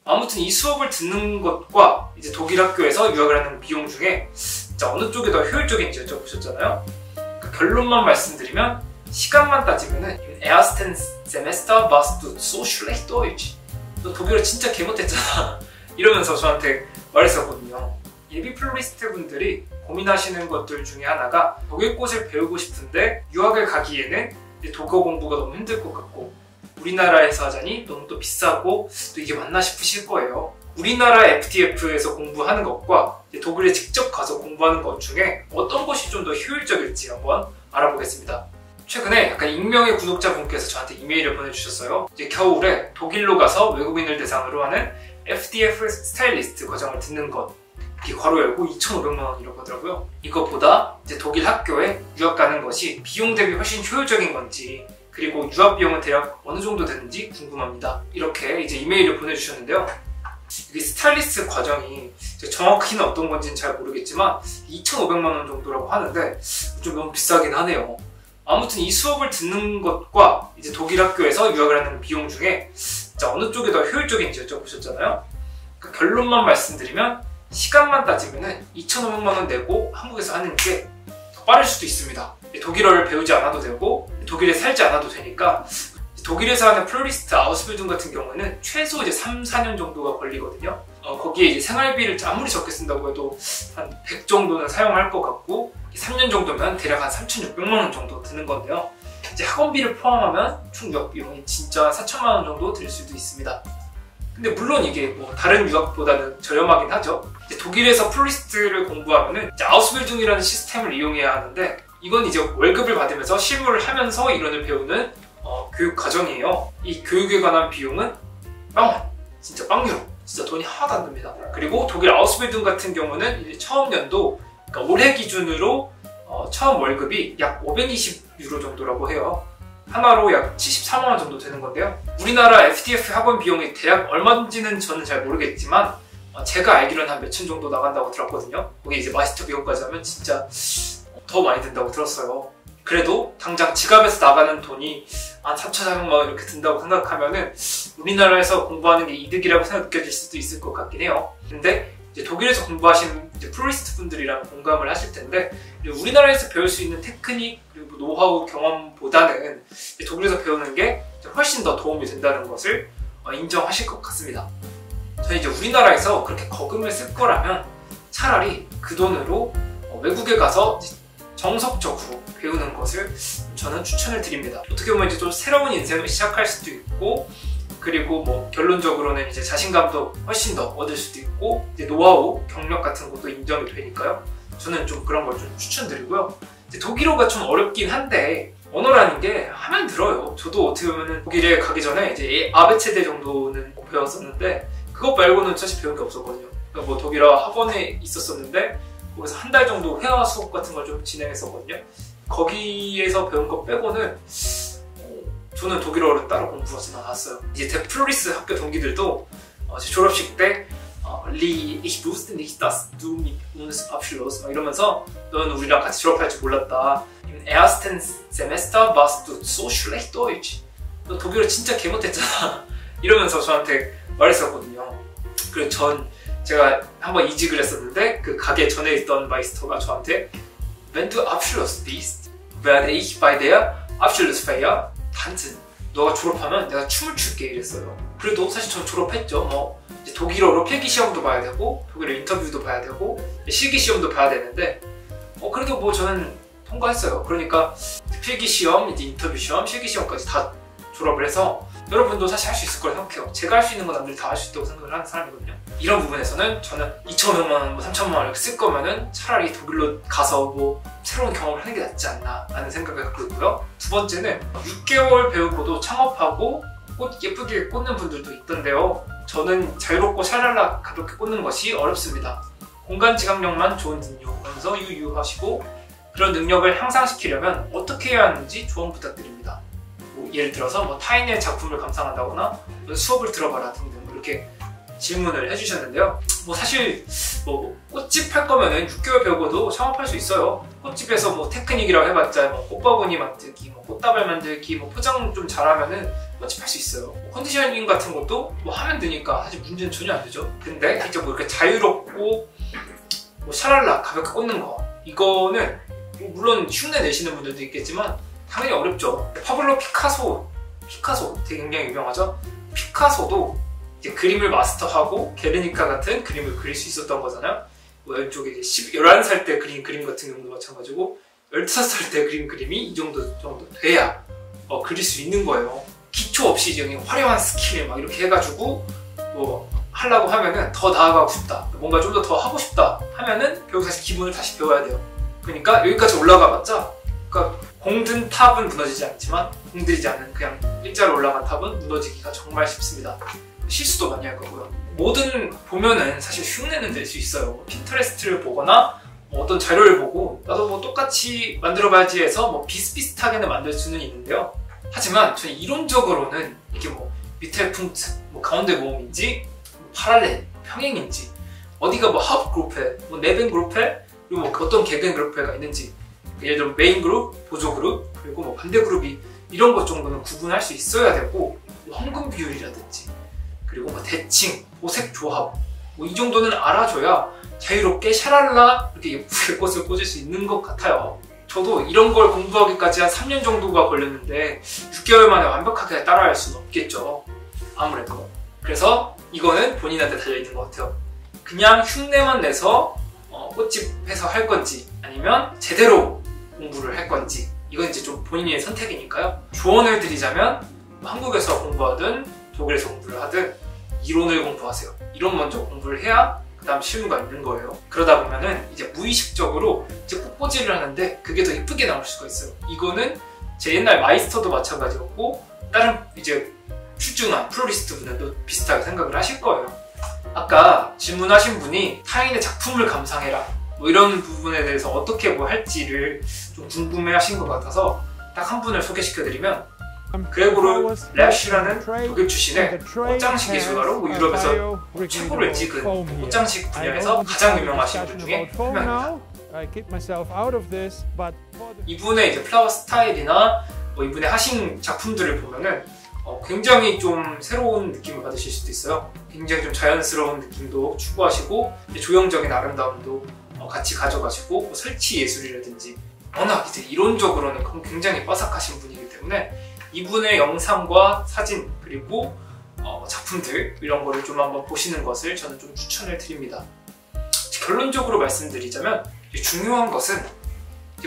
아무튼 이 수업을 듣는 것과 이제 독일 학교에서 유학을 하는 비용 중에 진짜 어느 쪽이 더 효율적인지 여쭤보셨잖아요. 그러니까 결론만 말씀드리면 시간만 따지면은 Ersten Semester warst du so schlecht Deutsch. 너 독일어 진짜 개 못했잖아. 이러면서 저한테 말했었거든요. 예비 플로리스트 분들이 고민하시는 것들 중에 하나가 독일꽃을 배우고 싶은데 유학을 가기에는 독어 공부가 너무 힘들 것 같고 우리나라에서 하자니 너무 또 비싸고 또 이게 맞나 싶으실 거예요. 우리나라 FTF에서 공부하는 것과 독일에 직접 가서 공부하는 것 중에 어떤 것이 좀 더 효율적일지 한번 알아보겠습니다. 최근에 약간 익명의 구독자분께서 저한테 이메일을 보내주셨어요. 이제 겨울에 독일로 가서 외국인을 대상으로 하는 FTF 스타일리스트 과정을 듣는 것, 이게 괄호 열고 2,500만 원이라고 하더라고요. 이것보다 이제 독일 학교에 유학 가는 것이 비용 대비 훨씬 효율적인 건지, 그리고 유학 비용은 대략 어느 정도 되는지 궁금합니다. 이렇게 이제 이메일을 보내주셨는데요. 이게 스타일리스트 과정이 정확히는 어떤 건지는 잘 모르겠지만 2,500만 원 정도라고 하는데 좀 너무 비싸긴 하네요. 아무튼 이 수업을 듣는 것과 이제 독일 학교에서 유학을 하는 비용 중에 진짜 어느 쪽이 더 효율적인지 여쭤보셨잖아요. 그러니까 결론만 말씀드리면 시간만 따지면은 2,500만 원 내고 한국에서 하는 게 더 빠를 수도 있습니다. 독일어를 배우지 않아도 되고 독일에 살지 않아도 되니까 독일에서 하는 플로리스트 아우스빌딩 같은 경우는 최소 이제 3, 4년 정도가 걸리거든요. 거기에 이제 생활비를 아무리 적게 쓴다고 해도 한 100 정도는 사용할 것 같고 3년 정도면 대략 한 3,600만 원 정도 드는 건데요. 이제 학원비를 포함하면 총 유학 비용이 진짜 4천만 원 정도 들 수도 있습니다. 근데 물론 이게 뭐 다른 유학보다는 저렴하긴 하죠. 이제 독일에서 플로리스트를 공부하면은 이제 아우스빌딩이라는 시스템을 이용해야 하는데 이건 이제 월급을 받으면서 실무를 하면서 이론을 배우는 교육 과정이에요. 이 교육에 관한 비용은 진짜 빵유로, 진짜 돈이 하나도 안 듭니다. 그리고 독일 아우스빌딩 같은 경우는 이제 처음 연도, 그러니까 올해 기준으로 처음 월급이 약 520유로 정도라고 해요. 하나로 약 74만 원 정도 되는 건데요. 우리나라 FTF 학원 비용이 대략 얼마인지는 저는 잘 모르겠지만 제가 알기로는 한 몇천 정도 나간다고 들었거든요. 거기 이제 마스터 비용까지 하면 진짜 더 많이 든다고 들었어요. 그래도 당장 지갑에서 나가는 돈이 한 3,400만 원 이렇게 든다고 생각하면은 우리나라에서 공부하는 게 이득이라고 느껴질 수도 있을 것 같긴 해요. 근데 이제 독일에서 공부하시는 이제 플로리스트 분들이랑 공감을 하실 텐데 우리나라에서 배울 수 있는 테크닉 그리고 노하우 경험보다는 독일에서 배우는 게 훨씬 더 도움이 된다는 것을 인정하실 것 같습니다. 저는 이제 우리나라에서 그렇게 거금을 쓸 거라면 차라리 그 돈으로 외국에 가서 정석적으로 배우는 것을 저는 추천을 드립니다. 어떻게 보면 이제 또 새로운 인생을 시작할 수도 있고, 그리고 뭐 결론적으로는 이제 자신감도 훨씬 더 얻을 수도 있고, 이제 노하우, 경력 같은 것도 인정이 되니까요. 저는 좀 그런 걸 좀 추천드리고요. 이제 독일어가 좀 어렵긴 한데 언어라는 게 하면 들어요. 저도 어떻게 보면 독일에 가기 전에 이제 아베체대 정도는 배웠었는데 그것 말고는 사실 배운 게 없었거든요. 그러니까 뭐 독일어 학원에 있었었는데 거기서 한 달 정도 회화 수업 같은 걸 좀 진행했었거든요. 거기에서 배운 거 빼고는 저는 독일어를 따로 공부하진 않았어요. 이제 제 플로리스 학교 동기들도 제 졸업식 때 ich wusste nicht, dass du mit uns abschloss 이러면서 너는 우리랑 같이 졸업할 줄 몰랐다. Im ersten Semester warst du so schlecht Deutsch. 너 독일어 진짜 개 못했잖아. 이러면서 저한테 말했었거든요. 그래서 제가 한번 이직을 했었는데 그 가게 전에 있던 마이스터가 저한테 Wenn du Abschluss bist, werde ich bei der Abschlussfeier tanzen. 너가 졸업하면 내가 춤을 출게 이랬어요. 그래도 사실 전 졸업했죠. 뭐 이제 독일어로 필기시험도 봐야 되고 독일어 인터뷰도 봐야 되고 실기시험도 봐야 되는데 그래도 뭐 저는 통과했어요. 그러니까 필기시험, 이제 인터뷰시험, 실기시험까지 다 졸업을 해서 여러분도 사실 할 수 있을 거라 생각해요. 제가 할 수 있는 건 남들이 다 할 수 있다고 생각을 하는 사람이거든요. 이런 부분에서는 저는 2,500만 원, 3,000만 원 이렇게 쓸 거면은 차라리 독일로 가서 뭐 새로운 경험을 하는 게 낫지 않나 라는 생각을 갖고 있고요. 두 번째는 6개월 배우고도 창업하고 꽃 예쁘게 꽂는 분들도 있던데요. 저는 자유롭고 샤랄라 가볍게 꽂는 것이 어렵습니다. 공간 지각력만 좋은 능력하면서 유유하시고 그런 능력을 향상시키려면 어떻게 해야 하는지 조언 부탁드립니다. 뭐 예를 들어서 뭐 타인의 작품을 감상한다거나 수업을 들어봐라 등등 이렇게 질문을 해주셨는데요. 뭐 사실 뭐 꽃집 할 거면은 6개월 배우고도 창업할 수 있어요. 꽃집에서 뭐 테크닉이라고 해봤자 뭐 꽃바구니 만들기, 뭐 꽃다발 만들기, 뭐 포장 좀 잘하면은 연습할 수 있어요. 컨디셔닝 같은 것도 뭐 하면 되니까 사실 문제는 전혀 안 되죠. 근데 진짜 뭐 이렇게 자유롭고 뭐 샤랄라 가볍게 꽂는 거, 이거는 뭐 물론 흉내 내시는 분들도 있겠지만 당연히 어렵죠. 파블로 피카소 되게 굉장히 유명하죠. 피카소도 이제 그림을 마스터하고 게르니카 같은 그림을 그릴 수 있었던 거잖아요. 뭐 이쪽에 이제 11살 때 그린 그림 같은 경우도 마찬가지고 15살 때 그린 그림이 이 정도 돼야 그릴 수 있는 거예요. 기초 없이 이제 화려한 스킬 막 이렇게 해가지고 뭐 하려고 하면은 더 나아가고 싶다, 뭔가 좀 더 하고 싶다 하면은 결국 다시 기본을 다시 배워야 돼요. 그러니까 여기까지 올라가봤자, 그러니까 공든 탑은 무너지지 않지만 공들이지 않는 그냥 일자로 올라간 탑은 무너지기가 정말 쉽습니다. 실수도 많이 할 거고요. 뭐든 보면은 사실 흉내는 낼 수 있어요. 핀터레스트를 보거나 뭐 어떤 자료를 보고 나도 뭐 똑같이 만들어봐야지 해서 뭐 비슷비슷하게는 만들 수는 있는데요. 하지만 저는 이론적으로는 이게 뭐 미텔punkt, 뭐 가운데 모음인지 파랄렐, 평행인지 어디가 뭐 하프그룹페, 뭐 네벤그룹페, 그리고 뭐 어떤 개겐그룹페가 있는지, 예를 들어 메인 그룹, 보조 그룹, 그리고 뭐 반대 그룹이 이런 것 정도는 구분할 수 있어야 되고, 뭐 황금 비율이라든지 그리고 뭐 대칭, 보색 조합, 뭐 이 정도는 알아줘야 자유롭게 샤랄라 이렇게 예쁘게 꽃을 꽂을 수 있는 것 같아요. 저도 이런 걸 공부하기까지 한 3년 정도가 걸렸는데 6개월 만에 완벽하게 따라할 수는 없겠죠. 아무래도. 그래서 이거는 본인한테 달려있는 것 같아요. 그냥 흉내만 내서 꽃집해서 할 건지 아니면 제대로 공부를 할 건지, 이건 이제 좀 본인의 선택이니까요. 조언을 드리자면 한국에서 공부하든 독일에서 공부를 하든 이론을 공부하세요. 이론 먼저 공부를 해야 그 다음 실무가 있는 거예요. 그러다 보면은 이제 무의식적으로 이제 꽃꽂이를 하는데 그게 더 이쁘게 나올 수가 있어요. 이거는 제 옛날 마이스터도 마찬가지였고 다른 이제 출중한 플로리스트 분들도 비슷하게 생각을 하실 거예요. 아까 질문하신 분이 타인의 작품을 감상해라 뭐 이런 부분에 대해서 어떻게 뭐 할지를 좀 궁금해 하신 것 같아서 딱 한 분을 소개시켜드리면, 그레고르 랩시라는 독일 출신의 꽃장식 예술가로 뭐 유럽에서 최고를 찍은 꽃장식 분야에서 가장 유명하신 분 중에 한 명입니다. 이분의 이제 플라워 스타일이나 뭐 이분의 하신 작품들을 보면은 굉장히 좀 새로운 느낌을 받으실 수도 있어요. 굉장히 좀 자연스러운 느낌도 추구하시고 조형적인 아름다움도 같이 가져가시고 뭐 설치 예술이라든지 워낙 이제 이론적으로는 굉장히 빠삭하신 분이기 때문에 이분의 영상과 사진 그리고 작품들 이런 거를 좀 한번 보시는 것을 저는 좀 추천을 드립니다. 결론적으로 말씀드리자면 중요한 것은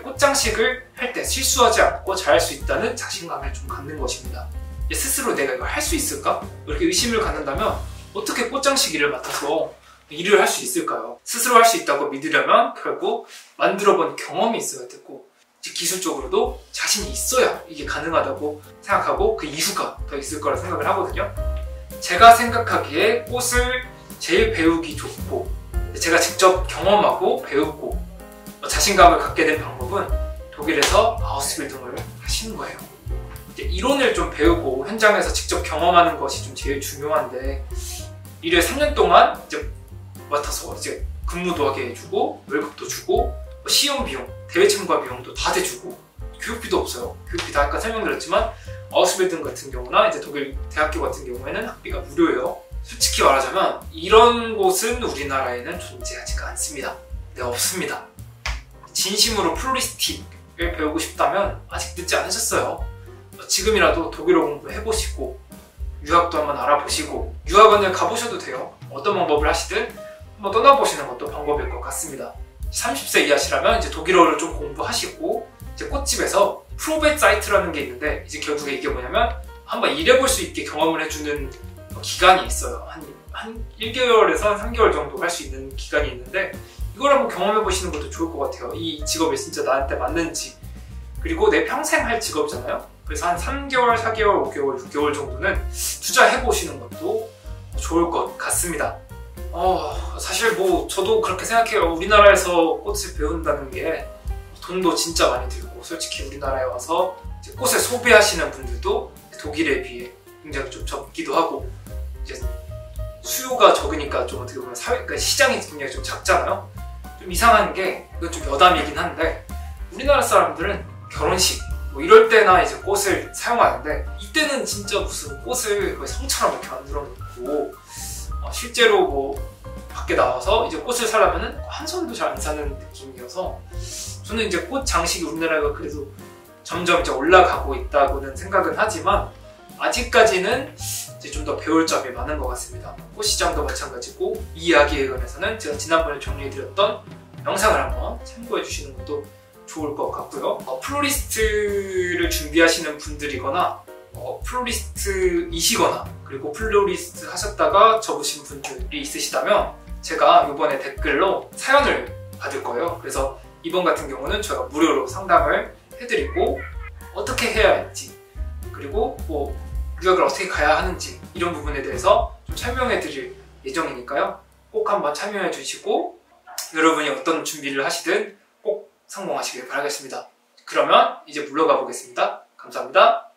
꽃장식을 할 때 실수하지 않고 잘할 수 있다는 자신감을 좀 갖는 것입니다. 스스로 내가 이걸 할 수 있을까? 이렇게 의심을 갖는다면 어떻게 꽃장식 일을 맡아서 일을 할 수 있을까요? 스스로 할 수 있다고 믿으려면 결국 만들어본 경험이 있어야 되고 기술적으로도 자신이 있어야 이게 가능하다고 생각하고 그 이유가 더 있을 거라 생각을 하거든요. 제가 생각하기에 꽃을 제일 배우기 좋고 제가 직접 경험하고 배우고 자신감을 갖게 된 방법은 독일에서 아우스빌딩을 하시는 거예요. 이제 이론을 좀 배우고 현장에서 직접 경험하는 것이 좀 제일 중요한데, 일을 3년 동안 이제 맡아서 이제 근무도 하게 해주고 월급도 주고 시험 비용, 대회 참가 비용도 다 대주고 교육비도 없어요. 교육비 다 아까 설명드렸지만 아우스빌딩 같은 경우나 이제 독일 대학교 같은 경우에는 학비가 무료예요. 솔직히 말하자면 이런 곳은 우리나라에는 존재하지가 않습니다. 네, 없습니다. 진심으로 플로리스틱을 배우고 싶다면 아직 늦지 않으셨어요. 지금이라도 독일어 공부해보시고 유학도 한번 알아보시고 유학원을 가보셔도 돼요. 어떤 방법을 하시든 한번 떠나보시는 것도 방법일 것 같습니다. 30세 이하시라면 이제 독일어를 좀 공부하시고 이제 꽃집에서 프로베 사이트라는 게 있는데 이제 결국에 이게 뭐냐면 한번 일해볼 수 있게 경험을 해주는 기간이 있어요. 한 1개월에서 한 3개월 정도 할 수 있는 기간이 있는데 이걸 한번 경험해 보시는 것도 좋을 것 같아요. 이 직업이 진짜 나한테 맞는지, 그리고 내 평생 할 직업이잖아요. 그래서 한 3개월, 4개월, 5개월, 6개월 정도는 투자해 보시는 것도 좋을 것 같습니다. 사실 뭐 저도 그렇게 생각해요. 우리나라에서 꽃을 배운다는 게 돈도 진짜 많이 들고, 솔직히 우리나라에 와서 이제 꽃을 소비하시는 분들도 독일에 비해 굉장히 좀 적기도 하고 이제 수요가 적으니까 좀 어떻게 보면 그러니까 시장이 굉장히 좀 작잖아요. 좀 이상한 게, 이건 좀 여담이긴 한데 우리나라 사람들은 결혼식 뭐 이럴 때나 이제 꽃을 사용하는데, 이때는 진짜 무슨 꽃을 거의 성처럼 이렇게 만들어 놓고 실제로 뭐 밖에 나와서 이제 꽃을 사려면은 한 손도 잘 안 사는 느낌이어서, 저는 이제 꽃 장식이 우리나라가 그래도 점점 이제 올라가고 있다고는 생각은 하지만 아직까지는 이제 좀 더 배울 점이 많은 것 같습니다. 꽃시장도 마찬가지고, 이 이야기에 관해서는 제가 지난번에 정리해드렸던 영상을 한번 참고해 주시는 것도 좋을 것 같고요. 플로리스트를 준비하시는 분들이거나 플로리스트이시거나 그리고 플로리스트 하셨다가 접으신 분들이 있으시다면 제가 이번에 댓글로 사연을 받을 거예요. 그래서 이번 같은 경우는 제가 무료로 상담을 해드리고, 어떻게 해야 할지, 그리고 뭐 유학을 어떻게 가야 하는지 이런 부분에 대해서 좀 설명해 드릴 예정이니까요. 꼭 한번 참여해 주시고 여러분이 어떤 준비를 하시든 꼭 성공하시길 바라겠습니다. 그러면 이제 물러가 보겠습니다. 감사합니다.